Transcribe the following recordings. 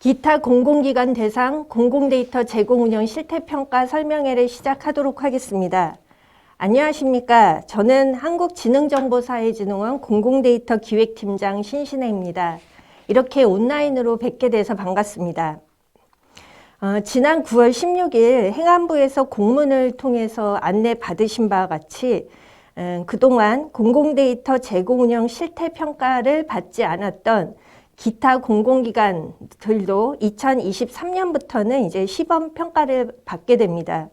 기타 공공기관 대상 공공데이터 제공 운영 실태평가 설명회를 시작하도록 하겠습니다. 안녕하십니까. 저는 한국지능정보사회진흥원 공공데이터 기획팀장 신신혜입니다. 이렇게 온라인으로 뵙게 돼서 반갑습니다. 지난 9월 16일 행안부에서 공문을 통해서 안내 받으신 바와 같이 그동안 공공데이터 제공 운영 실태평가를 받지 않았던 기타 공공기관들도 2023년부터는 이제 시범 평가를 받게 됩니다.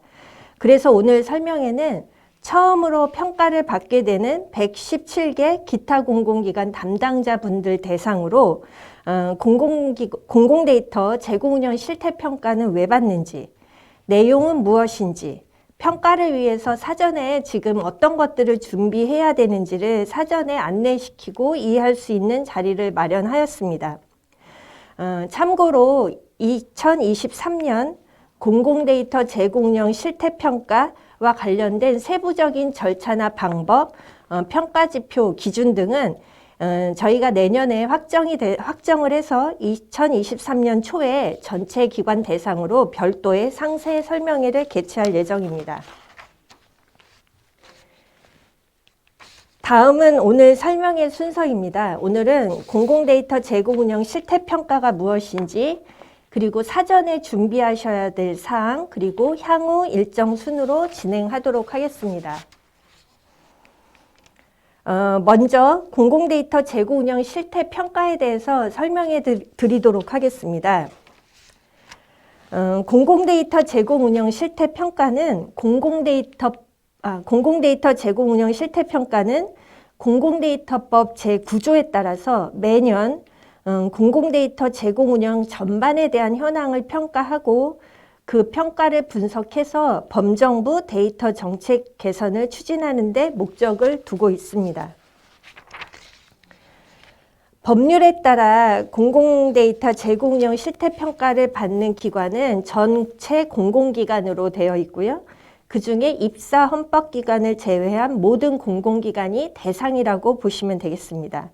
그래서 오늘 설명회는 처음으로 평가를 받게 되는 117개 기타 공공기관 담당자분들 대상으로 공공데이터 제공 운영 실태평가는 왜 받는지, 내용은 무엇인지, 평가를 위해서 사전에 지금 어떤 것들을 준비해야 되는지를 사전에 안내시키고 이해할 수 있는 자리를 마련하였습니다. 참고로 2023년 공공데이터 제공 운영 실태평가와 관련된 세부적인 절차나 방법, 평가지표 기준 등은 저희가 내년에 확정을 해서 2023년 초에 전체 기관 대상으로 별도의 상세 설명회를 개최할 예정입니다. 다음은 오늘 설명회 순서입니다. 오늘은 공공데이터 제공 운영 실태평가가 무엇인지, 그리고 사전에 준비하셔야 될 사항, 그리고 향후 일정 순으로 진행하도록 하겠습니다. 먼저 공공데이터 제공 운영 실태평가에 대해서 설명해 드리도록 하겠습니다. 공공데이터 제공 운영 실태평가는 공공데이터 제공 운영 실태평가는 공공데이터법 제9조에 따라서 매년 공공데이터 제공 운영 전반에 대한 현황을 평가하고 그 평가를 분석해서 범정부 데이터 정책 개선을 추진하는 데 목적을 두고 있습니다. 법률에 따라 공공데이터 제공 운영 실태평가를 받는 기관은 전체 공공기관으로 되어 있고요. 그중에 입사 헌법기관을 제외한 모든 공공기관이 대상이라고 보시면 되겠습니다.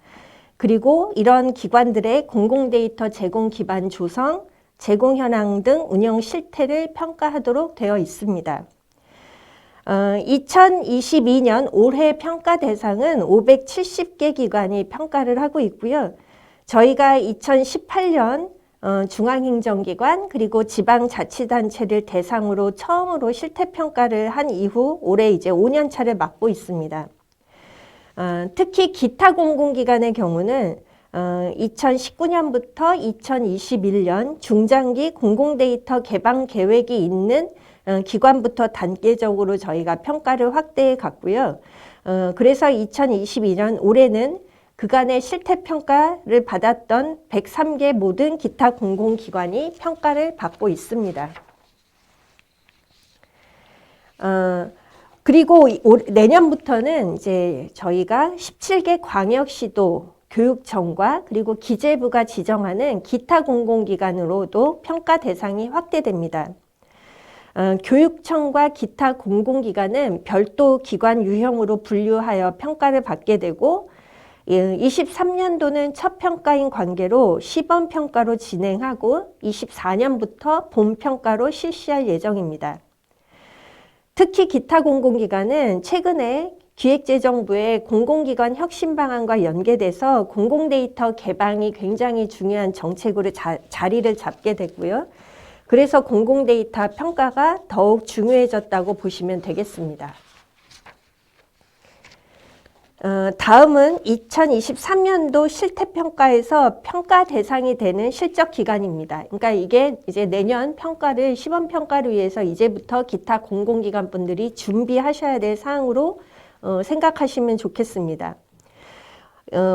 그리고 이런 기관들의 공공데이터 제공 기반 조성, 제공 현황 등 운영 실태를 평가하도록 되어 있습니다. 2022년 올해 평가 대상은 570개 기관이 평가를 하고 있고요. 저희가 2018년 중앙행정기관 그리고 지방자치단체를 대상으로 처음으로 실태평가를 한 이후 올해 이제 5년 차를 맞고 있습니다. 특히 기타 공공기관의 경우는 2019년부터 2021년 중장기 공공데이터 개방 계획이 있는 기관부터 단계적으로 저희가 평가를 확대해 갔고요. 그래서 2022년 올해는 그간의 실태평가를 받았던 103개 모든 기타 공공기관이 평가를 받고 있습니다. 그리고 내년부터는 이제 저희가 17개 광역시도 교육청과 그리고 기재부가 지정하는 기타 공공기관으로도 평가 대상이 확대됩니다. 교육청과 기타 공공기관은 별도 기관 유형으로 분류하여 평가를 받게 되고 23년도는 첫 평가인 관계로 시범평가로 진행하고 24년부터 본평가로 실시할 예정입니다. 특히 기타 공공기관은 최근에 기획재정부의 공공기관 혁신 방안과 연계돼서 공공데이터 개방이 굉장히 중요한 정책으로 자리를 잡게 됐고요. 그래서 공공데이터 평가가 더욱 중요해졌다고 보시면 되겠습니다. 다음은 2023년도 실태평가에서 평가 대상이 되는 실적기관입니다. 그러니까 이게 이제 내년 평가를 시범평가를 위해서 이제부터 기타 공공기관 분들이 준비하셔야 될 사항으로 생각하시면 좋겠습니다.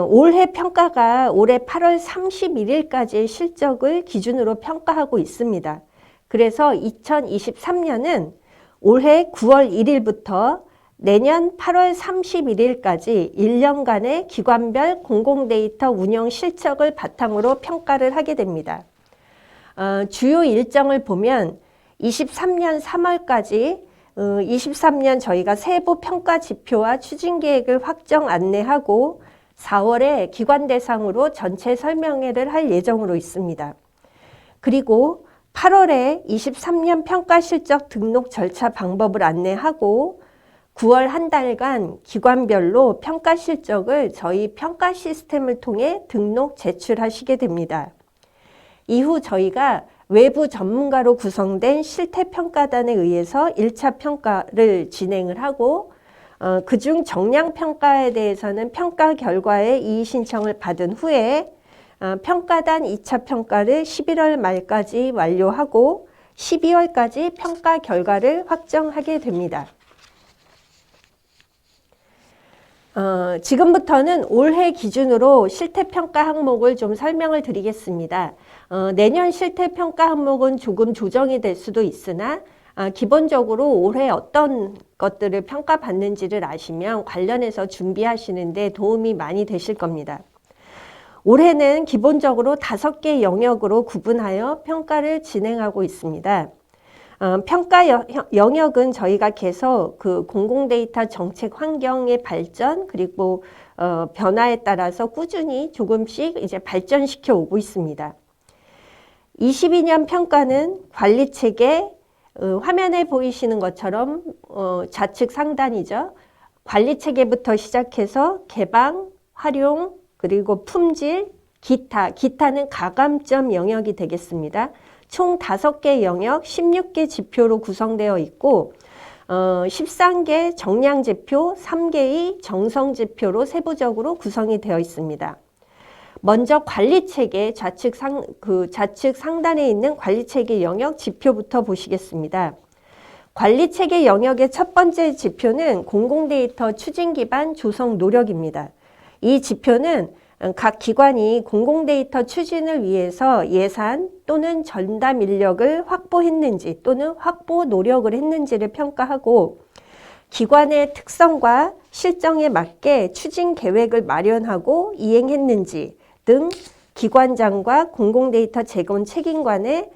올해 평가가 올해 8월 31일까지의 실적을 기준으로 평가하고 있습니다. 그래서 2023년은 올해 9월 1일부터 내년 8월 31일까지 1년간의 기관별 공공데이터 운영 실적을 바탕으로 평가를 하게 됩니다. 주요 일정을 보면 23년 3월까지 23년 저희가 세부 평가 지표와 추진 계획을 확정 안내하고 4월에 기관 대상으로 전체 설명회를 할 예정으로 있습니다. 그리고 8월에 23년 평가 실적 등록 절차 방법을 안내하고 9월 한 달간 기관별로 평가 실적을 저희 평가 시스템을 통해 등록 제출하시게 됩니다. 이후 저희가 외부 전문가로 구성된 실태평가단에 의해서 1차 평가를 진행을 하고 그중 정량평가에 대해서는 평가 결과에 이의 신청을 받은 후에 평가단 2차 평가를 11월 말까지 완료하고 12월까지 평가 결과를 확정하게 됩니다. 지금부터는 올해 기준으로 실태평가 항목을 좀 설명을 드리겠습니다. 내년 실태평가 항목은 조금 조정이 될 수도 있으나 기본적으로 올해 어떤 것들을 평가받는지를 아시면 관련해서 준비하시는데 도움이 많이 되실 겁니다. 올해는 기본적으로 5개 영역으로 구분하여 평가를 진행하고 있습니다. 평가 영역은 저희가 계속 그 공공데이터 정책 환경의 발전 그리고 변화에 따라서 꾸준히 조금씩 이제 발전시켜 오고 있습니다. 22년 평가는 관리체계, 화면에 보이시는 것처럼 좌측 상단이죠. 관리체계부터 시작해서 개방, 활용, 그리고 품질, 기타는 가감점 영역이 되겠습니다. 총 5개 영역, 16개 지표로 구성되어 있고 13개 정량지표, 3개의 정성지표로 세부적으로 구성이 되어 있습니다. 먼저 관리체계, 좌측 상단에 있는 관리체계 영역 지표부터 보시겠습니다. 관리체계 영역의 첫 번째 지표는 공공데이터 추진기반 조성 노력입니다. 이 지표는 각 기관이 공공데이터 추진을 위해서 예산 또는 전담 인력을 확보했는지 또는 확보 노력을 했는지를 평가하고 기관의 특성과 실정에 맞게 추진 계획을 마련하고 이행했는지 등 기관장과 공공데이터 제공 책임관의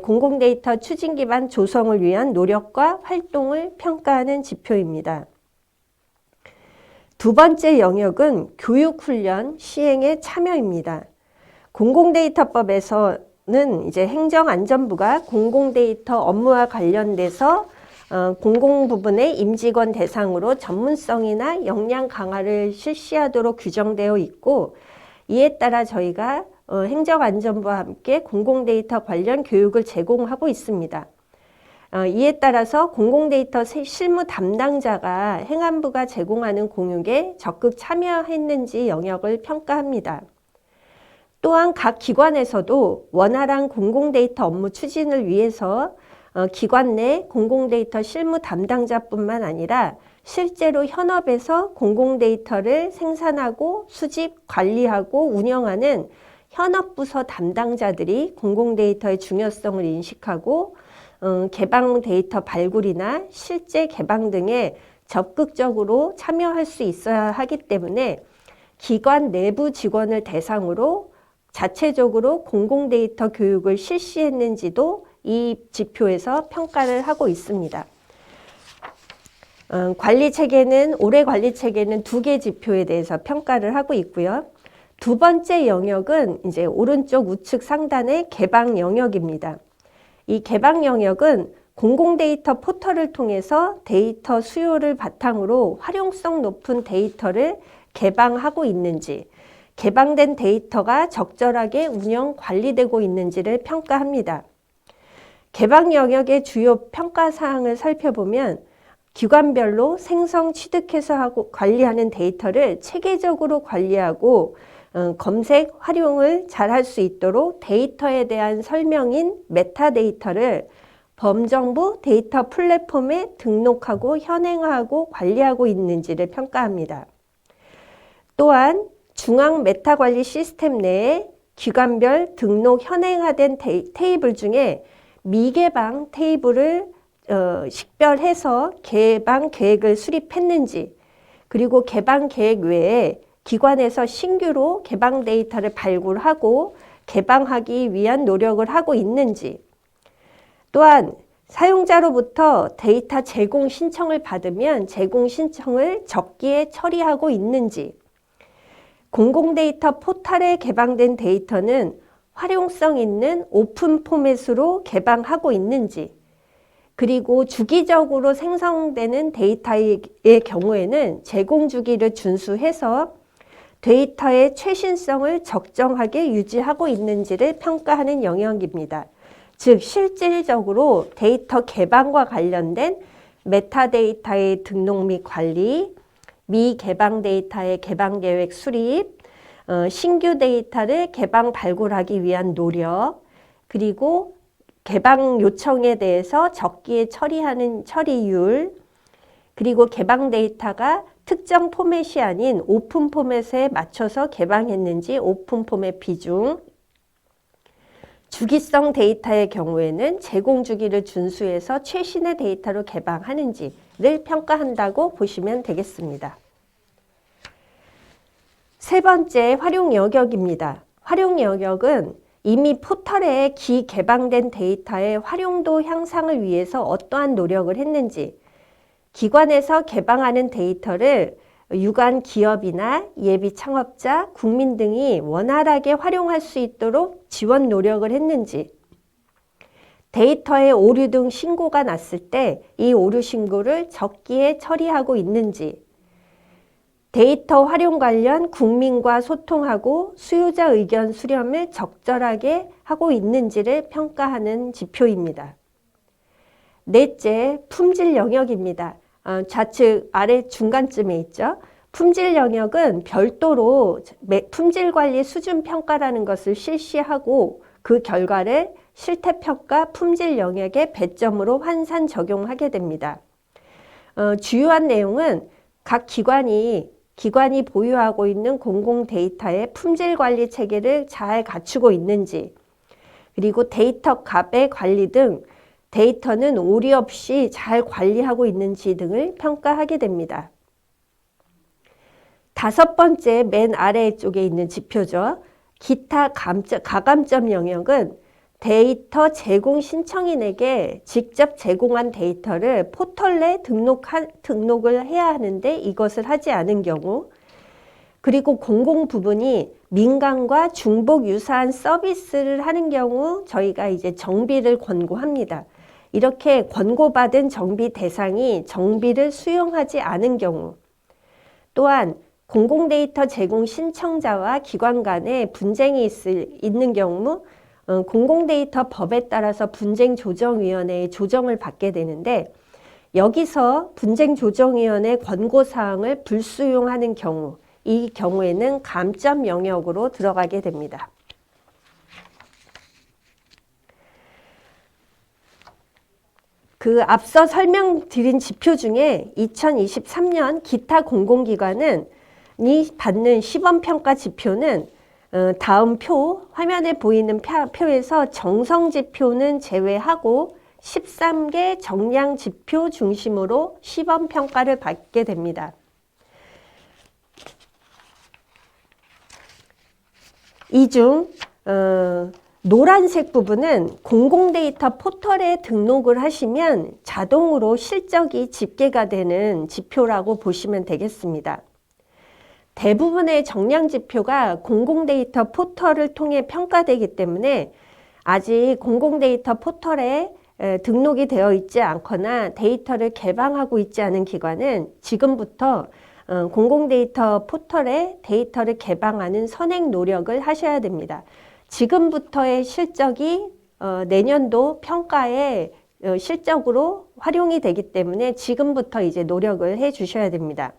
공공데이터 추진 기반 조성을 위한 노력과 활동을 평가하는 지표입니다. 두 번째 영역은 교육훈련 시행의 참여입니다. 공공데이터법에서는 이제 행정안전부가 공공데이터 업무와 관련돼서 공공부문의 임직원 대상으로 전문성이나 역량 강화를 실시하도록 규정되어 있고 이에 따라 저희가 행정안전부와 함께 공공데이터 관련 교육을 제공하고 있습니다. 이에 따라서 공공데이터 실무 담당자가 행안부가 제공하는 공육에 적극 참여했는지 영역을 평가합니다. 또한 각 기관에서도 원활한 공공데이터 업무 추진을 위해서 기관 내 공공데이터 실무 담당자뿐만 아니라 실제로 현업에서 공공데이터를 생산하고 수집, 관리하고 운영하는 현업부서 담당자들이 공공데이터의 중요성을 인식하고 개방 데이터 발굴이나 실제 개방 등에 적극적으로 참여할 수 있어야 하기 때문에 기관 내부 직원을 대상으로 자체적으로 공공데이터 교육을 실시했는지도 이 지표에서 평가를 하고 있습니다. 올해 관리체계는 2개 지표에 대해서 평가를 하고 있고요. 두 번째 영역은 이제 오른쪽 우측 상단의 개방 영역입니다. 이 개방 영역은 공공데이터 포털을 통해서 데이터 수요를 바탕으로 활용성 높은 데이터를 개방하고 있는지, 개방된 데이터가 적절하게 운영 관리되고 있는지를 평가합니다. 개방 영역의 주요 평가 사항을 살펴보면 기관별로 생성, 취득해서 관리하는 데이터를 체계적으로 관리하고 검색, 활용을 잘 할 수 있도록 데이터에 대한 설명인 메타데이터를 범정부 데이터 플랫폼에 등록하고 현행하고 관리하고 있는지를 평가합니다. 또한 중앙 메타관리 시스템 내에 기관별 등록 현행화된 테이블 중에 미개방 테이블을 식별해서 개방 계획을 수립했는지, 그리고 개방 계획 외에 기관에서 신규로 개방 데이터를 발굴하고 개방하기 위한 노력을 하고 있는지, 또한 사용자로부터 데이터 제공 신청을 받으면 제공 신청을 적기에 처리하고 있는지, 공공데이터 포털에 개방된 데이터는 활용성 있는 오픈 포맷으로 개방하고 있는지, 그리고 주기적으로 생성되는 데이터의 경우에는 제공 주기를 준수해서 데이터의 최신성을 적정하게 유지하고 있는지를 평가하는 영역입니다. 즉, 실질적으로 데이터 개방과 관련된 메타데이터의 등록 및 관리, 미개방 데이터의 개방 계획 수립, 신규 데이터를 개방 발굴하기 위한 노력, 그리고 개방 요청에 대해서 적기에 처리하는 처리율, 그리고 개방 데이터가 특정 포맷이 아닌 오픈 포맷에 맞춰서 개방했는지 오픈 포맷 비중, 주기성 데이터의 경우에는 제공 주기를 준수해서 최신의 데이터로 개방하는지를 평가한다고 보시면 되겠습니다. 세 번째, 활용 영역입니다. 활용 영역은 이미 포털에 기개방된 데이터의 활용도 향상을 위해서 어떠한 노력을 했는지, 기관에서 개방하는 데이터를 유관 기업이나 예비 창업자, 국민 등이 원활하게 활용할 수 있도록 지원 노력을 했는지, 데이터의 오류 등 신고가 났을 때 이 오류 신고를 적기에 처리하고 있는지, 데이터 활용 관련 국민과 소통하고 수요자 의견 수렴을 적절하게 하고 있는지를 평가하는 지표입니다. 넷째, 품질 영역입니다. 좌측 아래 중간쯤에 있죠. 품질 영역은 별도로 품질 관리 수준 평가라는 것을 실시하고 그 결과를 실태평가 품질 영역의 배점으로 환산 적용하게 됩니다. 주요한 내용은 각 기관이 보유하고 있는 공공 데이터의 품질 관리 체계를 잘 갖추고 있는지, 그리고 데이터 값의 관리 등 데이터는 오류 없이 잘 관리하고 있는지 등을 평가하게 됩니다. 다섯 번째, 맨 아래쪽에 있는 지표죠. 기타 가감점 영역은 데이터 제공 신청인에게 직접 제공한 데이터를 포털 내 등록을 해야 하는데 이것을 하지 않은 경우, 그리고 공공 부분이 민간과 중복 유사한 서비스를 하는 경우 저희가 이제 정비를 권고합니다. 이렇게 권고받은 정비 대상이 정비를 수용하지 않은 경우, 또한 공공데이터 제공 신청자와 기관 간에 분쟁이 있는 경우 공공데이터 법에 따라서 분쟁조정위원회의 조정을 받게 되는데, 여기서 분쟁조정위원회 권고사항을 불수용하는 경우, 이 경우에는 감점 영역으로 들어가게 됩니다. 그 앞서 설명드린 지표 중에 2023년 기타 공공기관이 받는 시범평가 지표는 다음 화면에 보이는 표에서 정성지표는 제외하고 13개 정량지표 중심으로 시범평가를 받게 됩니다. 이 중 노란색 부분은 공공데이터 포털에 등록을 하시면 자동으로 실적이 집계가 되는 지표라고 보시면 되겠습니다. 대부분의 정량지표가 공공데이터 포털을 통해 평가되기 때문에 아직 공공데이터 포털에 등록이 되어 있지 않거나 데이터를 개방하고 있지 않은 기관은 지금부터 공공데이터 포털에 데이터를 개방하는 선행 노력을 하셔야 됩니다. 지금부터의 실적이 내년도 평가에 실적으로 활용이 되기 때문에 지금부터 이제 노력을 해 주셔야 됩니다.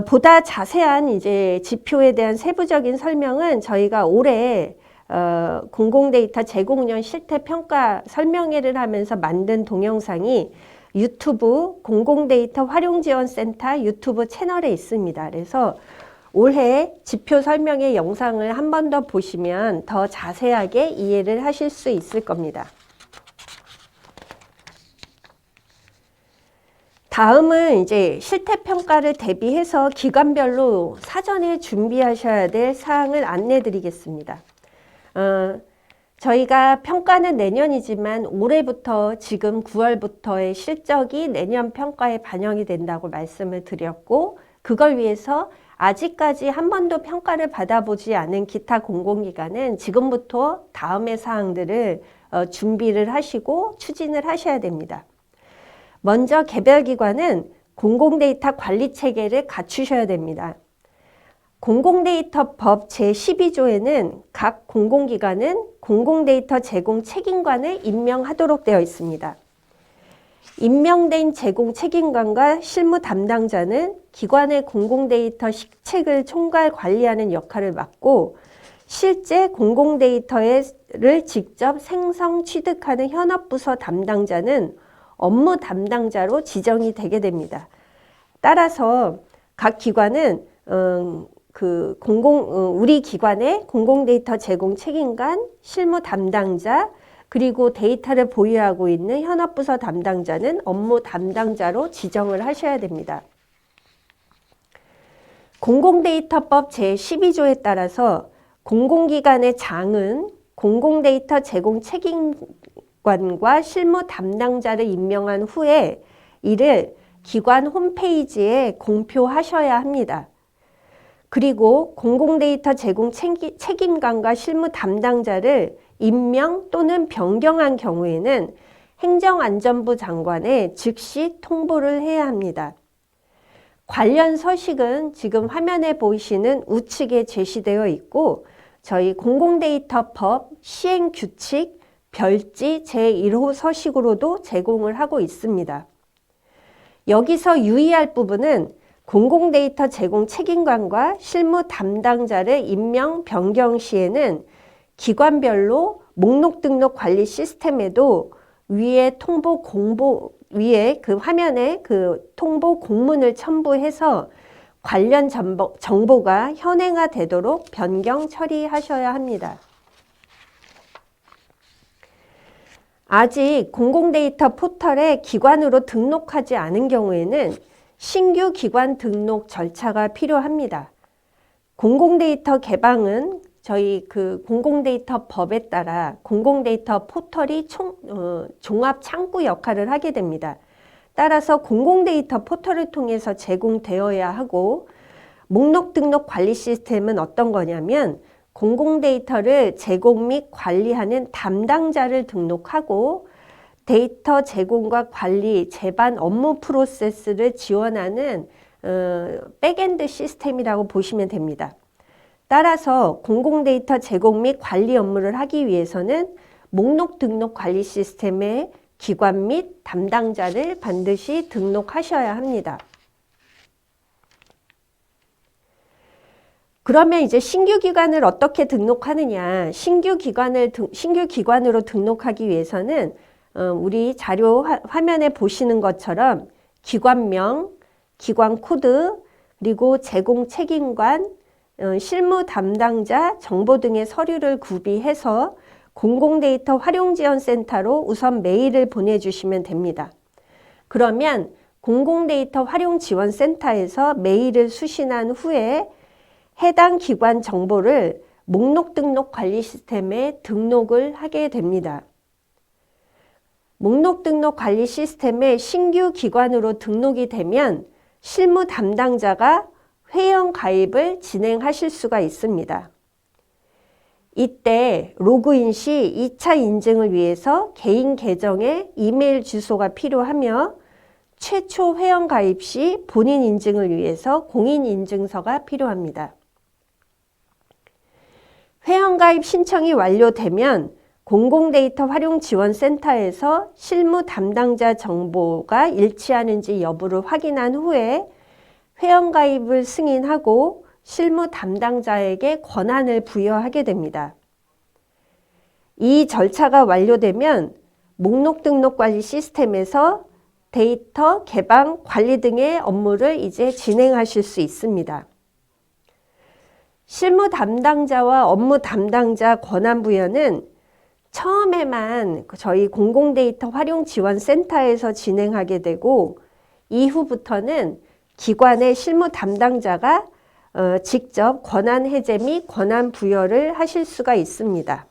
보다 자세한 이제 지표에 대한 세부적인 설명은 저희가 올해 공공데이터 제공년 실태평가 설명회를 하면서 만든 동영상이 유튜브 공공데이터 활용지원센터 유튜브 채널에 있습니다. 그래서 올해 지표 설명회 영상을 한 번 더 보시면 더 자세하게 이해를 하실 수 있을 겁니다. 다음은 이제 실태평가를 대비해서 기관별로 사전에 준비하셔야 될 사항을 안내 드리겠습니다. 저희가 평가는 내년이지만 올해부터 지금 9월부터의 실적이 내년 평가에 반영이 된다고 말씀을 드렸고, 그걸 위해서 아직까지 한 번도 평가를 받아보지 않은 기타 공공기관은 지금부터 다음의 사항들을 준비를 하시고 추진을 하셔야 됩니다. 먼저 개별기관은 공공데이터 관리 체계를 갖추셔야 됩니다. 공공데이터법 제12조에는 각 공공기관은 공공데이터 제공 책임관을 임명하도록 되어 있습니다. 임명된 제공 책임관과 실무 담당자는 기관의 공공데이터 식책을 총괄 관리하는 역할을 맡고 실제 공공데이터를 직접 생성, 취득하는 현업부서 담당자는 업무 담당자로 지정이 되게 됩니다. 따라서 각 기관은 우리 기관의 공공데이터 제공 책임관, 실무 담당자, 그리고 데이터를 보유하고 있는 현업부서 담당자는 업무 담당자로 지정을 하셔야 됩니다. 공공데이터법 제12조에 따라서 공공기관의 장은 공공데이터 제공 책임관과 실무 담당자를 임명한 후에 이를 기관 홈페이지에 공표하셔야 합니다. 그리고 공공데이터 제공 책임관과 실무 담당자를 임명 또는 변경한 경우에는 행정안전부 장관에 즉시 통보를 해야 합니다. 관련 서식은 지금 화면에 보이시는 우측에 제시되어 있고 저희 공공데이터법 시행규칙 별지 제1호 서식으로도 제공을 하고 있습니다. 여기서 유의할 부분은 공공데이터 제공 책임관과 실무 담당자를 임명, 변경 시에는 기관별로 목록 등록 관리 시스템에도 위에 그 화면에 그 통보 공문을 첨부해서 관련 정보가 현행화되도록 변경 처리하셔야 합니다. 아직 공공데이터 포털에 기관으로 등록하지 않은 경우에는 신규 기관 등록 절차가 필요합니다. 공공데이터 개방은 저희 그 공공데이터 법에 따라 공공데이터 포털이 종합 창구 역할을 하게 됩니다. 따라서 공공데이터 포털을 통해서 제공되어야 하고 목록 등록 관리 시스템은 어떤 거냐면 공공데이터를 제공 및 관리하는 담당자를 등록하고 데이터 제공과 관리, 제반 업무 프로세스를 지원하는 백엔드 시스템이라고 보시면 됩니다. 따라서 공공데이터 제공 및 관리 업무를 하기 위해서는 목록 등록 관리 시스템의 기관 및 담당자를 반드시 등록하셔야 합니다. 그러면 이제 신규 기관을 어떻게 등록하느냐? 신규 기관으로 등록하기 위해서는 우리 자료 화면에 보시는 것처럼 기관명, 기관 코드, 그리고 제공 책임관, 실무 담당자 정보 등의 서류를 구비해서 공공데이터 활용지원센터로 우선 메일을 보내주시면 됩니다. 그러면 공공데이터 활용지원센터에서 메일을 수신한 후에 해당 기관 정보를 목록 등록 관리 시스템에 등록을 하게 됩니다. 목록 등록 관리 시스템에 신규 기관으로 등록이 되면 실무 담당자가 회원 가입을 진행하실 수가 있습니다. 이때 로그인 시 2차 인증을 위해서 개인 계정에 이메일 주소가 필요하며 최초 회원 가입 시 본인 인증을 위해서 공인인증서가 필요합니다. 회원가입 신청이 완료되면 공공데이터 활용지원센터에서 실무 담당자 정보가 일치하는지 여부를 확인한 후에 회원가입을 승인하고 실무 담당자에게 권한을 부여하게 됩니다. 이 절차가 완료되면 목록 등록 관리 시스템에서 데이터 개방, 관리 등의 업무를 이제 진행하실 수 있습니다. 실무 담당자와 업무 담당자 권한 부여는 처음에만 저희 공공데이터 활용지원센터에서 진행하게 되고 이후부터는 기관의 실무 담당자가 직접 권한 해제 및 권한 부여를 하실 수가 있습니다.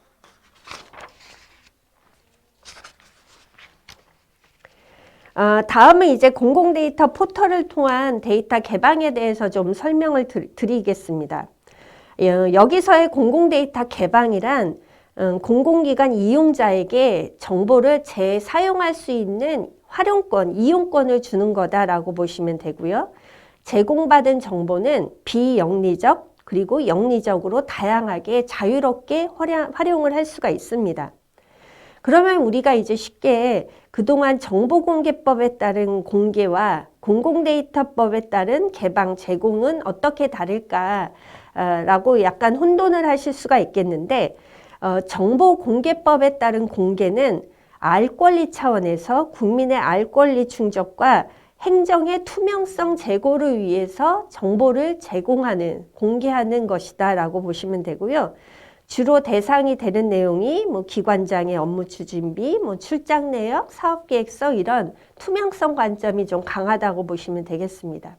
다음은 이제 공공데이터 포털을 통한 데이터 개방에 대해서 좀 설명을 드리겠습니다. 여기서의 공공데이터 개방이란 공공기관 이용자에게 정보를 재사용할 수 있는 활용권, 이용권을 주는 거다라고 보시면 되고요. 제공받은 정보는 비영리적 그리고 영리적으로 다양하게 자유롭게 활용을 할 수가 있습니다. 그러면 우리가 이제 쉽게 그동안 정보공개법에 따른 공개와 공공데이터법에 따른 개방, 제공은 어떻게 다를까라고 약간 혼돈을 하실 수가 있겠는데 정보공개법에 따른 공개는 알 권리 차원에서 국민의 알 권리 충족과 행정의 투명성 제고를 위해서 정보를 제공하는, 공개하는 것이다 라고 보시면 되고요. 주로 대상이 되는 내용이 기관장의 업무 추진비, 출장 내역, 사업계획서 이런 투명성 관점이 좀 강하다고 보시면 되겠습니다.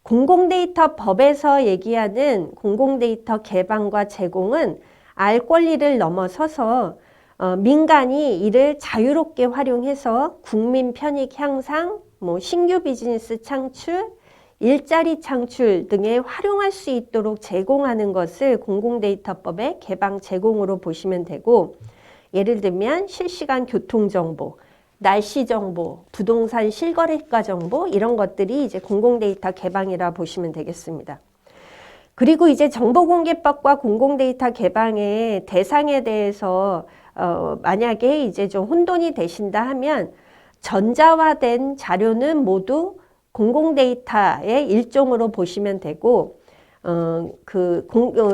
공공데이터 법에서 얘기하는 공공데이터 개방과 제공은 알 권리를 넘어서서 민간이 이를 자유롭게 활용해서 국민 편익 향상, 신규 비즈니스 창출, 일자리 창출 등에 활용할 수 있도록 제공하는 것을 공공데이터법의 개방 제공으로 보시면 되고, 예를 들면 실시간 교통정보, 날씨정보, 부동산 실거래가 정보 이런 것들이 이제 공공데이터 개방이라 보시면 되겠습니다. 그리고 이제 정보공개법과 공공데이터 개방의 대상에 대해서 만약에 이제 좀 혼돈이 되신다 하면 전자화된 자료는 모두 공공데이터의 일종으로 보시면 되고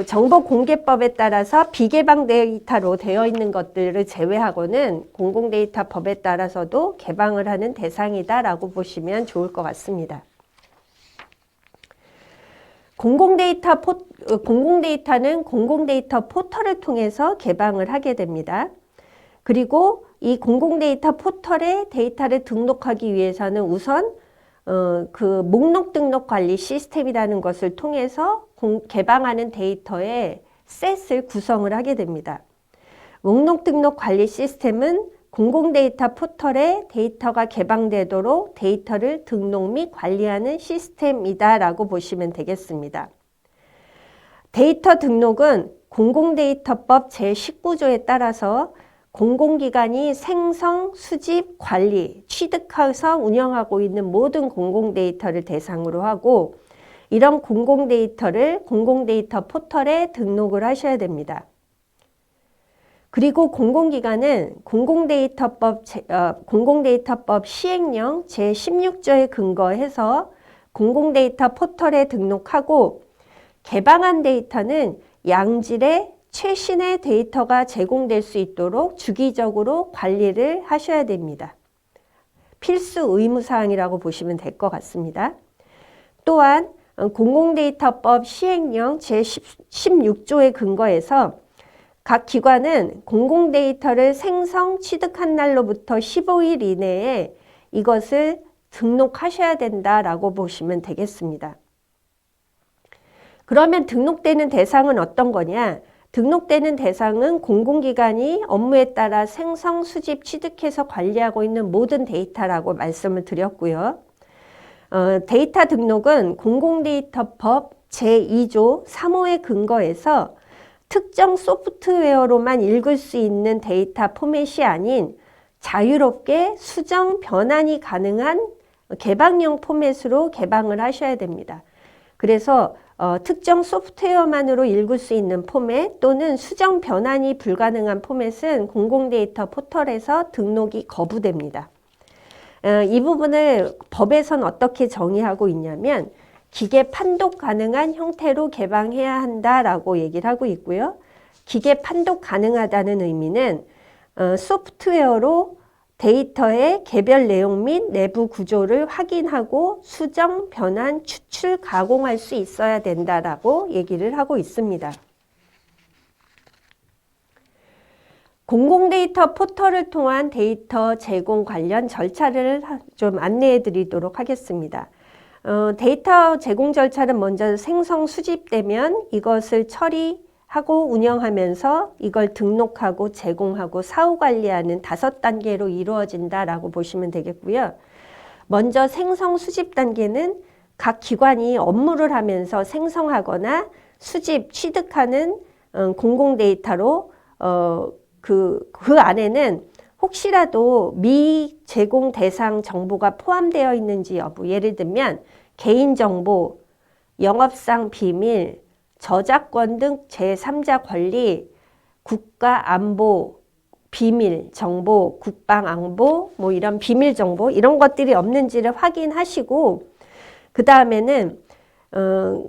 정보공개법에 따라서 비개방 데이터로 되어 있는 것들을 제외하고는 공공데이터법에 따라서도 개방을 하는 대상이다라고 보시면 좋을 것 같습니다. 공공데이터는 공공데이터 포털을 통해서 개방을 하게 됩니다. 그리고 이 공공데이터 포털에 데이터를 등록하기 위해서는 우선 그 목록 등록 관리 시스템이라는 것을 통해서 개방하는 데이터의 셋을 구성을 하게 됩니다. 목록 등록 관리 시스템은 공공데이터 포털에 데이터가 개방되도록 데이터를 등록 및 관리하는 시스템이다라고 보시면 되겠습니다. 데이터 등록은 공공데이터법 제19조에 따라서 공공기관이 생성, 수집, 관리, 취득해서 운영하고 있는 모든 공공데이터를 대상으로 하고 이런 공공데이터를 공공데이터 포털에 등록을 하셔야 됩니다. 그리고 공공기관은 공공데이터법 시행령 제16조에 근거해서 공공데이터 포털에 등록하고 개방한 데이터는 양질의 최신의 데이터가 제공될 수 있도록 주기적으로 관리를 하셔야 됩니다. 필수 의무사항이라고 보시면 될 것 같습니다. 또한 공공데이터법 시행령 제16조에 근거해서 각 기관은 공공데이터를 생성, 취득한 날로부터 15일 이내에 이것을 등록하셔야 된다라고 보시면 되겠습니다. 그러면 등록되는 대상은 어떤 거냐? 등록되는 대상은 공공기관이 업무에 따라 생성, 수집, 취득해서 관리하고 있는 모든 데이터라고 말씀을 드렸고요. 데이터 등록은 공공데이터법 제2조 3호에 근거해서 특정 소프트웨어로만 읽을 수 있는 데이터 포맷이 아닌 자유롭게 수정, 변환이 가능한 개방형 포맷으로 개방을 하셔야 됩니다. 그래서 특정 소프트웨어만으로 읽을 수 있는 포맷 또는 수정 변환이 불가능한 포맷은 공공데이터 포털에서 등록이 거부됩니다. 이 부분을 법에선 어떻게 정의하고 있냐면 기계 판독 가능한 형태로 개방해야 한다라고 얘기를 하고 있고요. 기계 판독 가능하다는 의미는 소프트웨어로 데이터의 개별 내용 및 내부 구조를 확인하고 수정, 변환, 추출, 가공할 수 있어야 된다라고 얘기를 하고 있습니다. 공공데이터 포털을 통한 데이터 제공 관련 절차를 좀 안내해 드리도록 하겠습니다. 데이터 제공 절차는 먼저 생성 수집되면 이것을 처리하고 하고 운영하면서 이걸 등록하고 제공하고 사후 관리하는 5단계로 이루어진다라고 보시면 되겠고요. 먼저 생성 수집 단계는 각 기관이 업무를 하면서 생성하거나 수집, 취득하는 공공 데이터로 그 안에는 혹시라도 미제공 대상 정보가 포함되어 있는지 여부, 예를 들면 개인정보, 영업상 비밀, 저작권 등 제3자 권리, 국가안보, 비밀 정보, 국방안보, 뭐 이런 비밀 정보 이런 것들이 없는지를 확인하시고 그 다음에는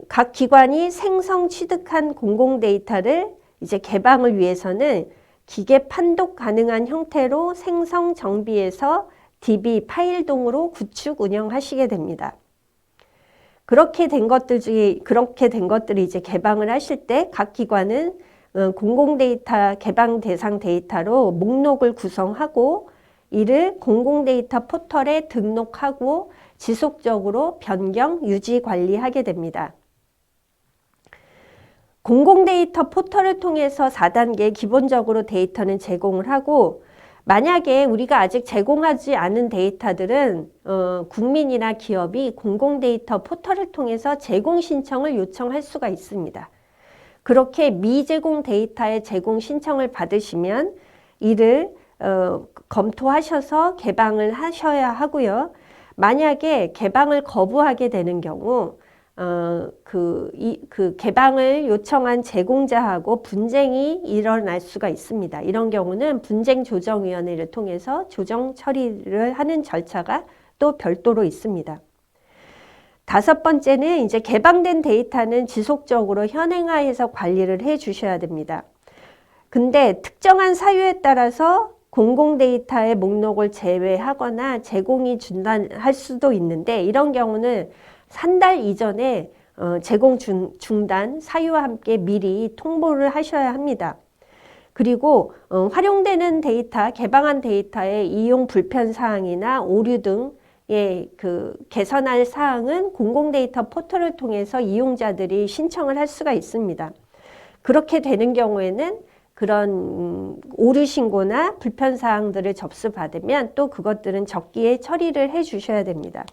각 기관이 생성 취득한 공공 데이터를 이제 개방을 위해서는 기계 판독 가능한 형태로 생성 정비해서 DB 파일동으로 구축 운영하시게 됩니다. 그렇게 된 것들이 이제 개방을 하실 때 각 기관은 공공 데이터 개방 대상 데이터로 목록을 구성하고 이를 공공 데이터 포털에 등록하고 지속적으로 변경, 유지, 관리하게 됩니다. 공공 데이터 포털을 통해서 4단계 기본적으로 데이터는 제공을 하고 만약에 우리가 아직 제공하지 않은 데이터들은 국민이나 기업이 공공 데이터 포털을 통해서 제공 신청을 요청할 수가 있습니다. 그렇게 미제공 데이터의 제공 신청을 받으시면 이를 검토하셔서 개방을 하셔야 하고요. 만약에 개방을 거부하게 되는 경우 그 개방을 요청한 제공자하고 분쟁이 일어날 수가 있습니다. 이런 경우는 분쟁조정위원회를 통해서 조정 처리를 하는 절차가 또 별도로 있습니다. 5번째는 이제 개방된 데이터는 지속적으로 현행화해서 관리를 해 주셔야 됩니다. 근데 특정한 사유에 따라서 공공 데이터의 목록을 제외하거나 제공이 중단할 수도 있는데 이런 경우는 한 달 이전에 제공 중단 사유와 함께 미리 통보를 하셔야 합니다. 그리고 활용되는 데이터, 개방한 데이터의 이용 불편 사항이나 오류 등의 그 개선할 사항은 공공 데이터 포털을 통해서 이용자들이 신청을 할 수가 있습니다. 그렇게 되는 경우에는 그런 오류 신고나 불편 사항들을 접수받으면 또 그것들은 적기에 처리를 해 주셔야 됩니다.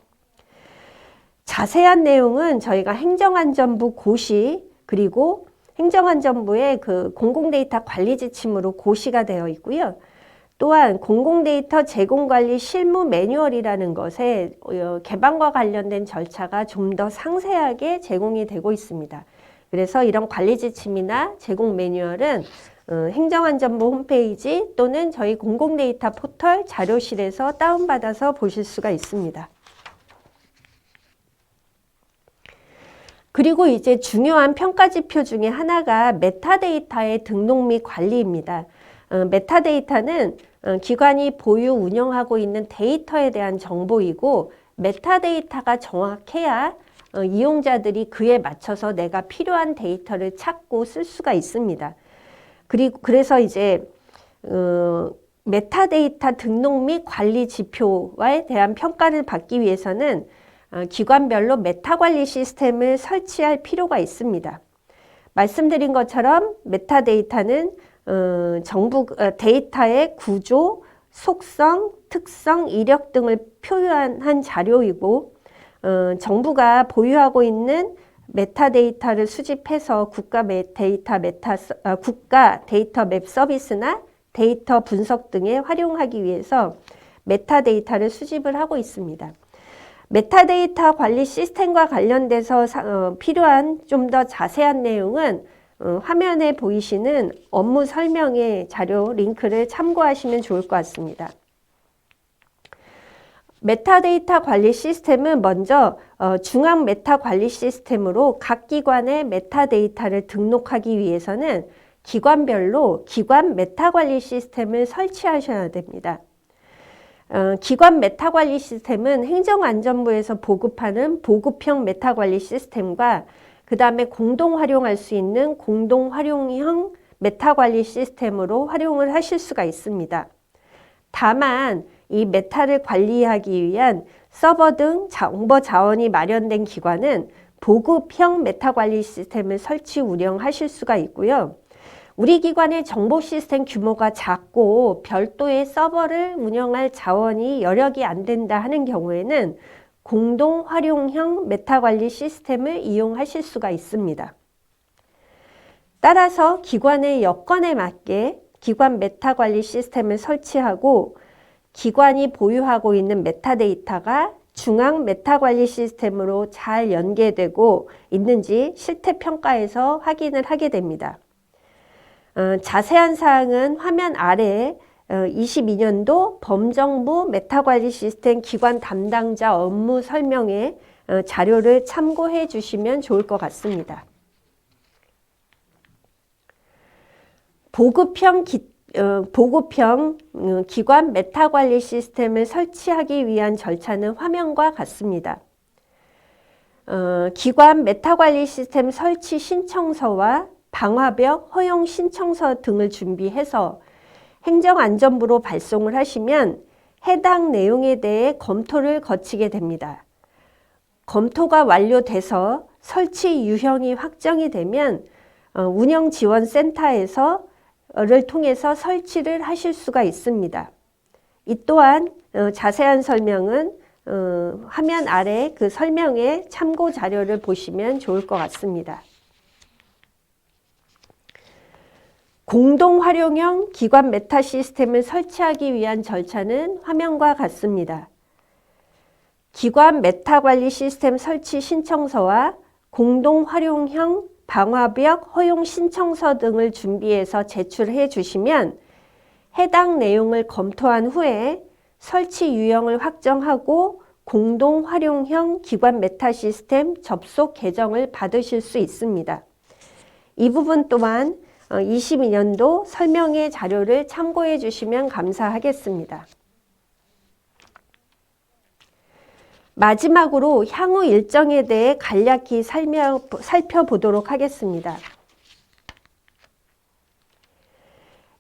자세한 내용은 저희가 행정안전부 고시 그리고 행정안전부의 그 공공데이터 관리 지침으로 고시가 되어 있고요. 또한 공공데이터 제공관리 실무 매뉴얼이라는 것에 개방과 관련된 절차가 좀 더 상세하게 제공이 되고 있습니다. 그래서 이런 관리 지침이나 제공 매뉴얼은 행정안전부 홈페이지 또는 저희 공공데이터 포털 자료실에서 다운받아서 보실 수가 있습니다. 그리고 이제 중요한 평가지표 중에 하나가 메타데이터의 등록 및 관리입니다. 메타데이터는 기관이 보유, 운영하고 있는 데이터에 대한 정보이고 메타데이터가 정확해야 이용자들이 그에 맞춰서 내가 필요한 데이터를 찾고 쓸 수가 있습니다. 그래서 이제 메타데이터 등록 및 관리 지표에 대한 평가를 받기 위해서는 기관별로 메타관리 시스템을 설치할 필요가 있습니다. 말씀드린 것처럼 메타데이터는 데이터의 구조, 속성, 특성, 이력 등을 표현한 자료이고 정부가 보유하고 있는 메타데이터를 수집해서 국가 데이터 맵 서비스나 데이터 분석 등에 활용하기 위해서 메타데이터를 수집을 하고 있습니다. 메타데이터 관리 시스템과 관련돼서 필요한 좀 더 자세한 내용은 화면에 보이시는 업무 설명의 자료 링크를 참고하시면 좋을 것 같습니다. 메타데이터 관리 시스템은 먼저 중앙 메타 관리 시스템으로 각 기관의 메타데이터를 등록하기 위해서는 기관별로 기관 메타 관리 시스템을 설치하셔야 됩니다. 기관 메타관리 시스템은 행정안전부에서 보급하는 보급형 메타관리 시스템과 그 다음에 공동 활용할 수 있는 공동 활용형 메타관리 시스템으로 활용을 하실 수가 있습니다. 다만 이 메타를 관리하기 위한 서버 등 정보 자원이 마련된 기관은 보급형 메타관리 시스템을 설치 운영하실 수가 있고요. 우리 기관의 정보 시스템 규모가 작고 별도의 서버를 운영할 자원이 여력이 안 된다 하는 경우에는 공동 활용형 메타관리 시스템을 이용하실 수가 있습니다. 따라서 기관의 여건에 맞게 기관 메타관리 시스템을 설치하고 기관이 보유하고 있는 메타데이터가 중앙 메타관리 시스템으로 잘 연계되고 있는지 실태평가에서 확인을 하게 됩니다. 자세한 사항은 화면 아래에 22년도 범정부 메타관리 시스템 기관 담당자 업무 설명에 자료를 참고해 주시면 좋을 것 같습니다. 보급형 기관 메타관리 시스템을 설치하기 위한 절차는 화면과 같습니다. 기관 메타관리 시스템 설치 신청서와 방화벽 허용 신청서 등을 준비해서 행정안전부로 발송을 하시면 해당 내용에 대해 검토를 거치게 됩니다. 검토가 완료돼서 설치 유형이 확정이 되면 운영지원센터에서 를 통해서 설치를 하실 수가 있습니다. 이 또한 자세한 설명은 화면 아래 그 설명에 참고 자료를 보시면 좋을 것 같습니다. 공동 활용형 기관 메타 시스템을 설치하기 위한 절차는 화면과 같습니다. 기관 메타 관리 시스템 설치 신청서와 공동 활용형 방화벽 허용 신청서 등을 준비해서 제출해 주시면 해당 내용을 검토한 후에 설치 유형을 확정하고 공동 활용형 기관 메타 시스템 접속 계정을 받으실 수 있습니다. 이 부분 또한 22년도 설명의 자료를 참고해 주시면 감사하겠습니다. 마지막으로 향후 일정에 대해 간략히 살펴보도록 하겠습니다.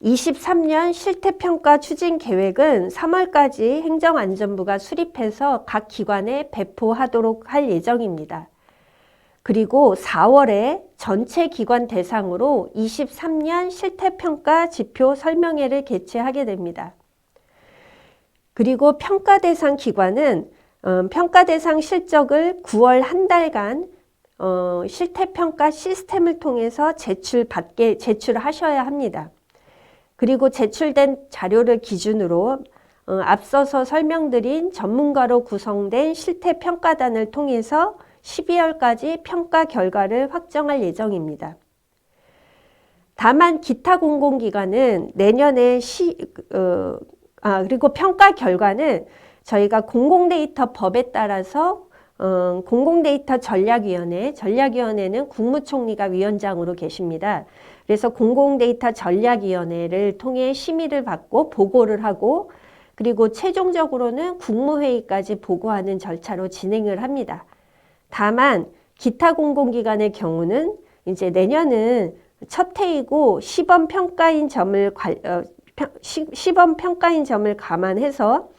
23년 실태평가 추진 계획은 3월까지 행정안전부가 수립해서 각 기관에 배포하도록 할 예정입니다. 그리고 4월에 전체 기관 대상으로 23년 실태평가 지표 설명회를 개최하게 됩니다. 그리고 평가 대상 기관은 평가 대상 실적을 9월 한 달간 실태평가 시스템을 통해서 제출하셔야 합니다. 그리고 제출된 자료를 기준으로 앞서서 설명드린 전문가로 구성된 실태평가단을 통해서 12월까지 평가 결과를 확정할 예정입니다. 다만 기타 공공기관은 내년에 그리고 평가 결과는 저희가 공공데이터 법에 따라서 공공데이터 전략위원회는 국무총리가 위원장으로 계십니다. 그래서 공공데이터 전략위원회를 통해 심의를 받고 보고를 하고 그리고 최종적으로는 국무회의까지 보고하는 절차로 진행을 합니다. 다만 기타 공공기관의 경우는 이제 내년은 첫 해이고 시범 평가인 점을 감안해서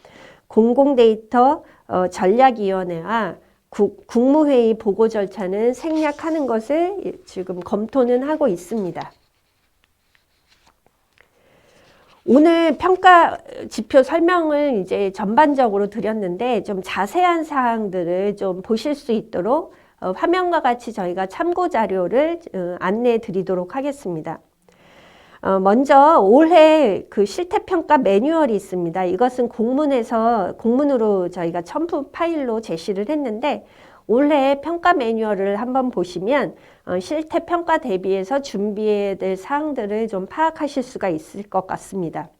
공공데이터 전략위원회와 국무회의 보고 절차는 생략하는 것을 지금 검토는 하고 있습니다. 오늘 평가 지표 설명을 이제 전반적으로 드렸는데 좀 자세한 사항들을 좀 보실 수 있도록 화면과 같이 저희가 참고 자료를 안내해 드리도록 하겠습니다. 먼저 올해 그 실태평가 매뉴얼이 있습니다. 이것은 공문으로 저희가 첨부 파일로 제시를 했는데 올해 평가 매뉴얼을 한번 보시면 실태평가 대비해서 준비해야 될 사항들을 좀 파악하실 수가 있을 것 같습니다.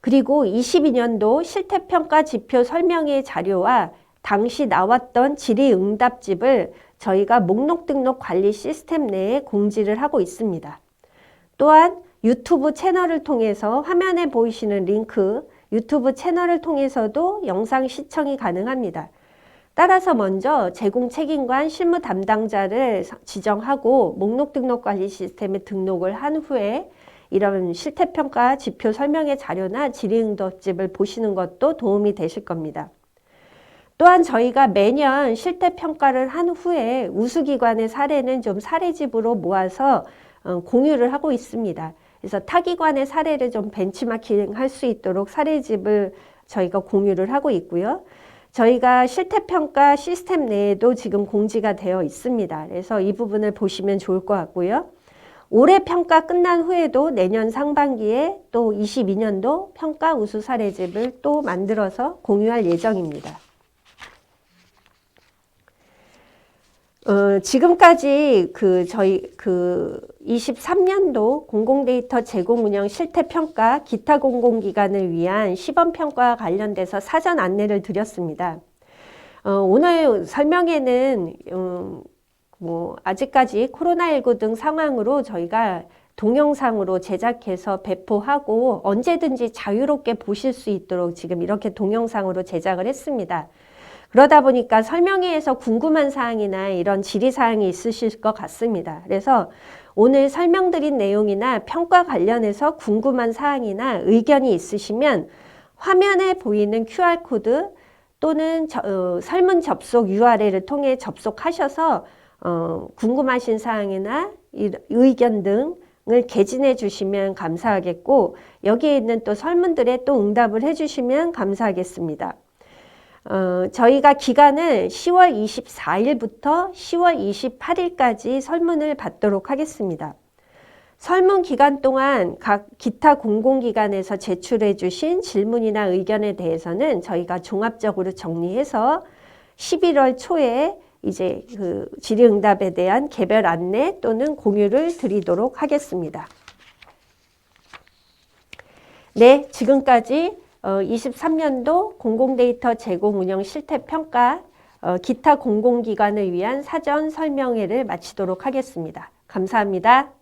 그리고 22년도 실태평가 지표 설명의 자료와 당시 나왔던 질의응답집을 저희가 목록 등록 관리 시스템 내에 공지를 하고 있습니다. 또한 유튜브 채널을 통해서 화면에 보이시는 링크 유튜브 채널을 통해서도 영상 시청이 가능합니다. 따라서 먼저 제공 책임관 실무 담당자를 지정하고 목록 등록 관리 시스템에 등록을 한 후에 이런 실태평가 지표 설명의 자료나 질의응답집을 보시는 것도 도움이 되실 겁니다. 또한 저희가 매년 실태평가를 한 후에 우수기관의 사례는 좀 사례집으로 모아서 공유를 하고 있습니다. 그래서 타기관의 사례를 좀 벤치마킹 할 수 있도록 사례집을 저희가 공유를 하고 있고요. 저희가 실태평가 시스템 내에도 지금 공지가 되어 있습니다. 그래서 이 부분을 보시면 좋을 것 같고요. 올해 평가 끝난 후에도 내년 상반기에 또 22년도 평가 우수 사례집을 또 만들어서 공유할 예정입니다. 지금까지 저희 23년도 공공데이터 제공 운영 실태평가 기타 공공기관을 위한 시범평가와 관련돼서 사전 안내를 드렸습니다. 오늘 설명에는 아직까지 코로나19 등 상황으로 저희가 동영상으로 제작해서 배포하고 언제든지 자유롭게 보실 수 있도록 지금 이렇게 동영상으로 제작을 했습니다. 그러다 보니까 설명회에서 궁금한 사항이나 이런 질의사항이 있으실 것 같습니다. 그래서 오늘 설명드린 내용이나 평가 관련해서 궁금한 사항이나 의견이 있으시면 화면에 보이는 QR코드 또는 설문 접속 URL을 통해 접속하셔서 궁금하신 사항이나 의견 등을 개진해 주시면 감사하겠고, 여기에 있는 또 설문들에 또 응답을 해 주시면 감사하겠습니다. 저희가 기간을 10월 24일부터 10월 28일까지 설문을 받도록 하겠습니다. 설문 기간 동안 각 기타 공공기관에서 제출해 주신 질문이나 의견에 대해서는 저희가 종합적으로 정리해서 11월 초에 이제 질의응답에 대한 개별 안내 또는 공유를 드리도록 하겠습니다. 네, 지금까지 23년도 공공데이터 제공 운영 실태평가 기타 공공기관을 위한 사전 설명회를 마치도록 하겠습니다. 감사합니다.